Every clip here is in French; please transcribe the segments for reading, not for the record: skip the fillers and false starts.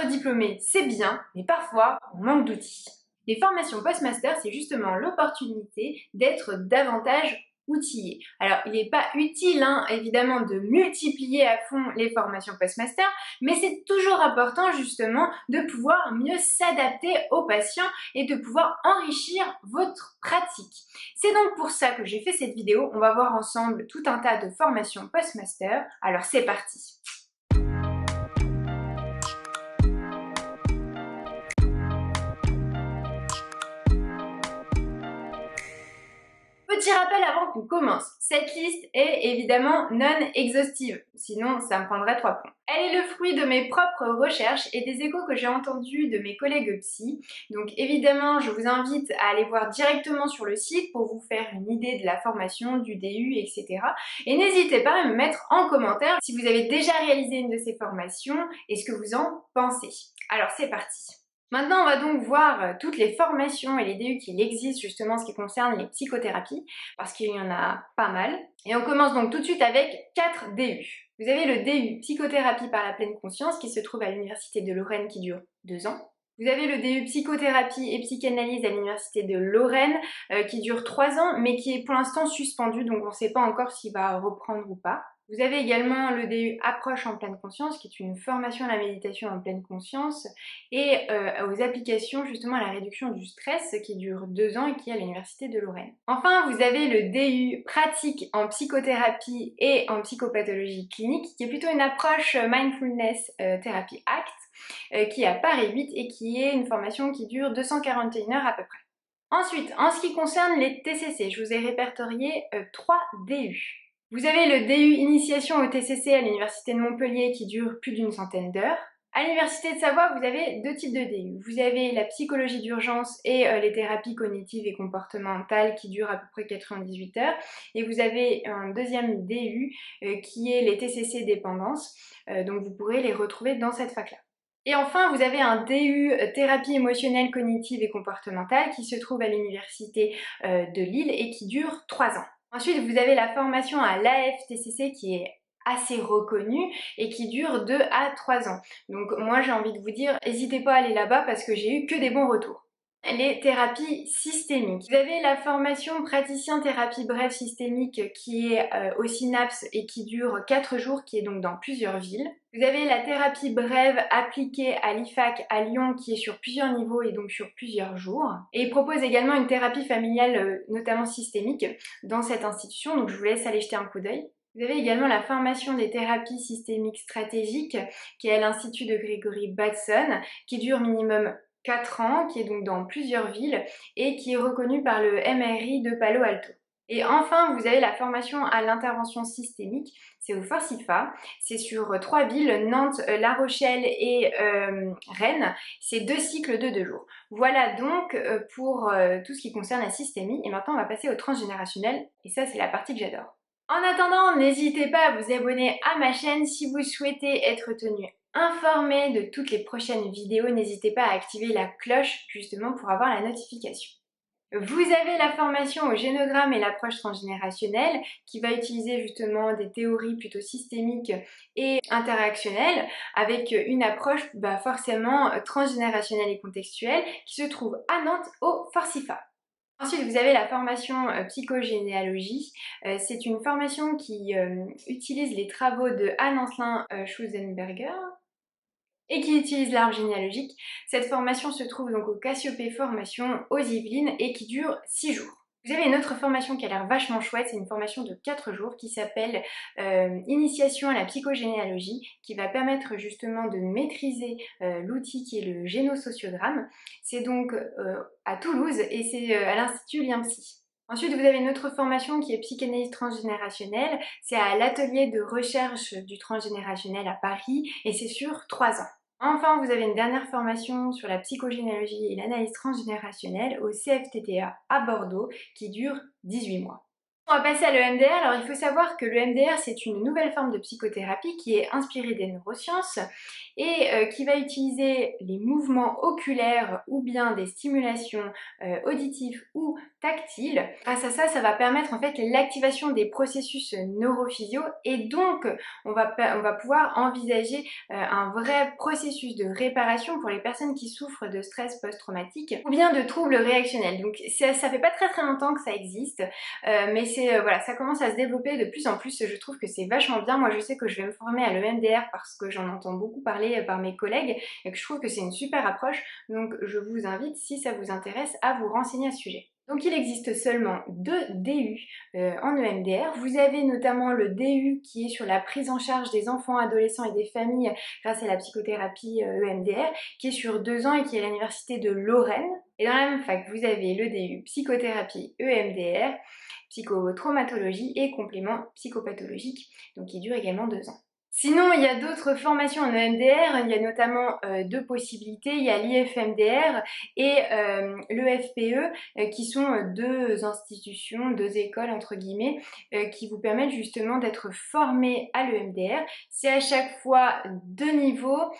Être diplômé, c'est bien, mais parfois, on manque d'outils. Les formations post-master, c'est justement l'opportunité d'être davantage outillé. Alors, il n'est pas utile, évidemment, de multiplier à fond les formations post-master, mais c'est toujours important, justement, de pouvoir mieux s'adapter aux patients et de pouvoir enrichir votre pratique. C'est donc pour ça que j'ai fait cette vidéo. On va voir ensemble tout un tas de formations post-master. Alors, c'est parti! Petit rappel avant qu'on commence, cette liste est évidemment non exhaustive, sinon ça me prendrait 3 points. Elle est le fruit de mes propres recherches et des échos que j'ai entendus de mes collègues psy. Donc évidemment, je vous invite à aller voir directement sur le site pour vous faire une idée de la formation, du DU, etc. Et n'hésitez pas à me mettre en commentaire si vous avez déjà réalisé une de ces formations et ce que vous en pensez. Alors c'est parti! Maintenant, on va donc voir toutes les formations et les DU qu'il existe justement en ce qui concerne les psychothérapies, parce qu'il y en a pas mal. Et on commence donc tout de suite avec 4 DU. Vous avez le DU Psychothérapie par la pleine conscience qui se trouve à l'Université de Lorraine qui dure 2 ans. Vous avez le DU Psychothérapie et Psychanalyse à l'Université de Lorraine qui dure 3 ans, mais qui est pour l'instant suspendu, donc on ne sait pas encore s'il va reprendre ou pas. Vous avez également le DU Approche en pleine conscience, qui est une formation à la méditation en pleine conscience et aux applications justement à la réduction du stress, qui dure 2 ans et qui est à l'Université de Lorraine. Enfin, vous avez le DU Pratique en psychothérapie et en psychopathologie clinique, qui est plutôt une approche Mindfulness Therapy Act, qui est à Paris 8 et qui est une formation qui dure 241 heures à peu près. Ensuite, en ce qui concerne les TCC, je vous ai répertorié 3 DU. Vous avez le DU Initiation au TCC à l'Université de Montpellier qui dure plus d'une centaine d'heures. À l'Université de Savoie, vous avez 2 types de DU. Vous avez la psychologie d'urgence et les thérapies cognitives et comportementales qui durent à peu près 98 heures. Et vous avez un deuxième DU qui est les TCC dépendance. Donc vous pourrez les retrouver dans cette fac-là. Et enfin, vous avez un DU thérapie émotionnelle, cognitive et comportementale qui se trouve à l'Université de Lille et qui dure 3 ans. Ensuite, vous avez la formation à l'AFTCC qui est assez reconnue et qui dure 2 à 3 ans. Donc moi j'ai envie de vous dire, n'hésitez pas à aller là-bas parce que j'ai eu que des bons retours. Les thérapies systémiques. Vous avez la formation praticien thérapie brève systémique qui est au Synapse et qui dure 4 jours, qui est donc dans plusieurs villes. Vous avez la thérapie brève appliquée à l'IFAC à Lyon qui est sur plusieurs niveaux et donc sur plusieurs jours. Et il propose également une thérapie familiale, notamment systémique, dans cette institution, donc je vous laisse aller jeter un coup d'œil. Vous avez également la formation des thérapies systémiques stratégiques qui est à l'Institut de Gregory Bateson, qui dure minimum 4 ans, qui est donc dans plusieurs villes et qui est reconnue par le MRI de Palo Alto. Et enfin, vous avez la formation à l'intervention systémique, c'est au Forcifa, c'est sur 3 villes, Nantes, La Rochelle et Rennes, c'est 2 cycles de 2 jours. Voilà donc pour tout ce qui concerne la systémie, et maintenant on va passer au transgénérationnel, et ça c'est la partie que j'adore. En attendant, n'hésitez pas à vous abonner à ma chaîne si vous souhaitez être tenu informé de toutes les prochaines vidéos. N'hésitez pas à activer la cloche justement pour avoir la notification. Vous avez la formation au génogramme et l'approche transgénérationnelle qui va utiliser justement des théories plutôt systémiques et interactionnelles avec une approche forcément transgénérationnelle et contextuelle qui se trouve à Nantes au Forcifa. Ensuite, vous avez la formation psychogénéalogie. C'est une formation qui utilise les travaux de Anne-Ancelin Schuzenberger et qui utilise l'arbre généalogique. Cette formation se trouve donc au Cassiopée Formation aux Yvelines et qui dure 6 jours. Vous avez une autre formation qui a l'air vachement chouette, c'est une formation de 4 jours qui s'appelle Initiation à la psychogénéalogie, qui va permettre justement de maîtriser l'outil qui est le génosociogramme. C'est donc à Toulouse et c'est à l'Institut Liempsy. Ensuite, vous avez une autre formation qui est psychanalyse transgénérationnelle, c'est à l'atelier de recherche du transgénérationnel à Paris et c'est sur 3 ans. Enfin, vous avez une dernière formation sur la psychogénéalogie et l'analyse transgénérationnelle au CFTTA à Bordeaux qui dure 18 mois. On va passer à l'EMDR. Alors il faut savoir que l'EMDR c'est une nouvelle forme de psychothérapie qui est inspirée des neurosciences et qui va utiliser les mouvements oculaires ou bien des stimulations auditives ou tactiles. Grâce à ça, ça va permettre en fait l'activation des processus neurophysiaux et donc on va pouvoir envisager un vrai processus de réparation pour les personnes qui souffrent de stress post-traumatique ou bien de troubles réactionnels. Donc ça fait pas très longtemps que ça existe. Mais voilà, ça commence à se développer de plus en plus, je trouve que c'est vachement bien. Moi je sais que je vais me former à l'EMDR parce que j'en entends beaucoup parler par mes collègues et que je trouve que c'est une super approche, donc je vous invite, si ça vous intéresse, à vous renseigner à ce sujet. Donc il existe seulement 2 DU en EMDR. Vous avez notamment le DU qui est sur la prise en charge des enfants, adolescents et des familles grâce à la psychothérapie EMDR, qui est sur 2 ans et qui est à l'université de Lorraine. Et dans la même fac, vous avez le DU psychothérapie EMDR, psychotraumatologie et complément psychopathologique, donc qui dure également 2 ans. Sinon, il y a d'autres formations en EMDR, il y a notamment 2 possibilités, il y a l'IFMDR et l'EFPE qui sont 2 institutions, 2 écoles entre guillemets, qui vous permettent justement d'être formés à l'EMDR. C'est à chaque fois 2 niveaux,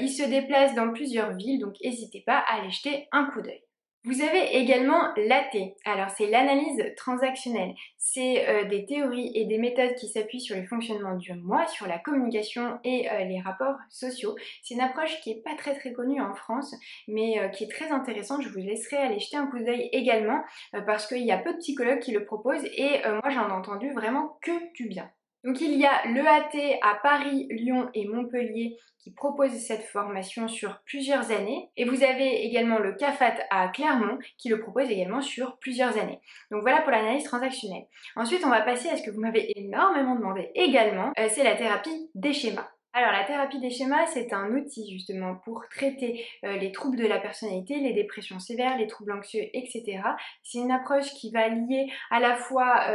ils se déplacent dans plusieurs villes, donc n'hésitez pas à aller jeter un coup d'œil. Vous avez également l'AT, alors c'est l'analyse transactionnelle. C'est des théories et des méthodes qui s'appuient sur le fonctionnement du moi, sur la communication et les rapports sociaux. C'est une approche qui n'est pas très connue en France, mais qui est très intéressante. Je vous laisserai aller jeter un coup d'œil également, parce qu'il y a peu de psychologues qui le proposent et moi j'en ai entendu vraiment que du bien. Donc il y a l'EAT à Paris, Lyon et Montpellier qui propose cette formation sur plusieurs années. Et vous avez également le CAFAT à Clermont qui le propose également sur plusieurs années. Donc voilà pour l'analyse transactionnelle. Ensuite, on va passer à ce que vous m'avez énormément demandé également, c'est la thérapie des schémas. Alors la thérapie des schémas, c'est un outil justement pour traiter les troubles de la personnalité, les dépressions sévères, les troubles anxieux, etc. C'est une approche qui va lier à la fois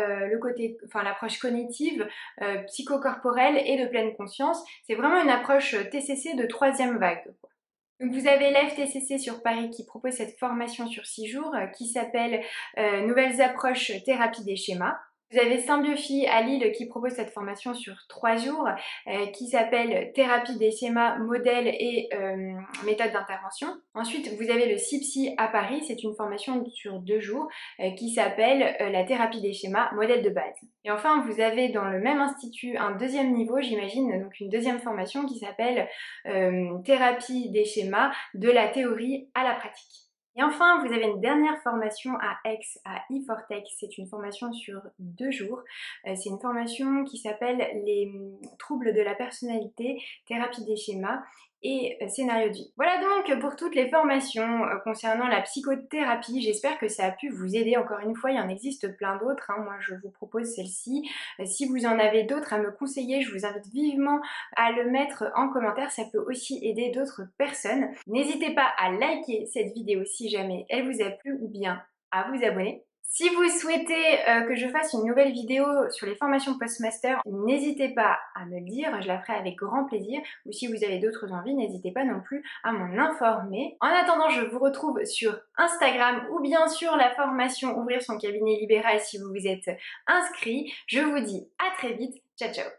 l'approche cognitive, psychocorporelle et de pleine conscience. C'est vraiment une approche TCC de 3e vague, quoi. Donc vous avez l'FTCC sur Paris qui propose cette formation sur 6 jours qui s'appelle Nouvelles approches thérapie des schémas. Vous avez Symbiophie à Lille qui propose cette formation sur 3 jours qui s'appelle Thérapie des schémas, modèles et méthodes d'intervention. Ensuite, vous avez le CIPSI à Paris, c'est une formation sur 2 jours qui s'appelle la thérapie des schémas, modèle de base. Et enfin, vous avez dans le même institut un 2e niveau, j'imagine, donc une 2e formation qui s'appelle Thérapie des schémas, de la théorie à la pratique. Et enfin, vous avez une dernière formation à Aix, à e-Fortech. C'est une formation sur 2 jours. C'est une formation qui s'appelle les troubles de la personnalité, thérapie des schémas et scénario de vie. Voilà donc pour toutes les formations concernant la psychothérapie. J'espère que ça a pu vous aider. Encore une fois, il y en existe plein d'autres, hein. Moi, je vous propose celle-ci. Si vous en avez d'autres à me conseiller, je vous invite vivement à le mettre en commentaire. Ça peut aussi aider d'autres personnes. N'hésitez pas à liker cette vidéo si jamais elle vous a plu ou bien à vous abonner. Si vous souhaitez que je fasse une nouvelle vidéo sur les formations Postmaster, n'hésitez pas à me le dire, je la ferai avec grand plaisir. Ou si vous avez d'autres envies, n'hésitez pas non plus à m'en informer. En attendant, je vous retrouve sur Instagram ou bien sur la formation Ouvrir son cabinet libéral si vous vous êtes inscrit. Je vous dis à très vite, ciao ciao.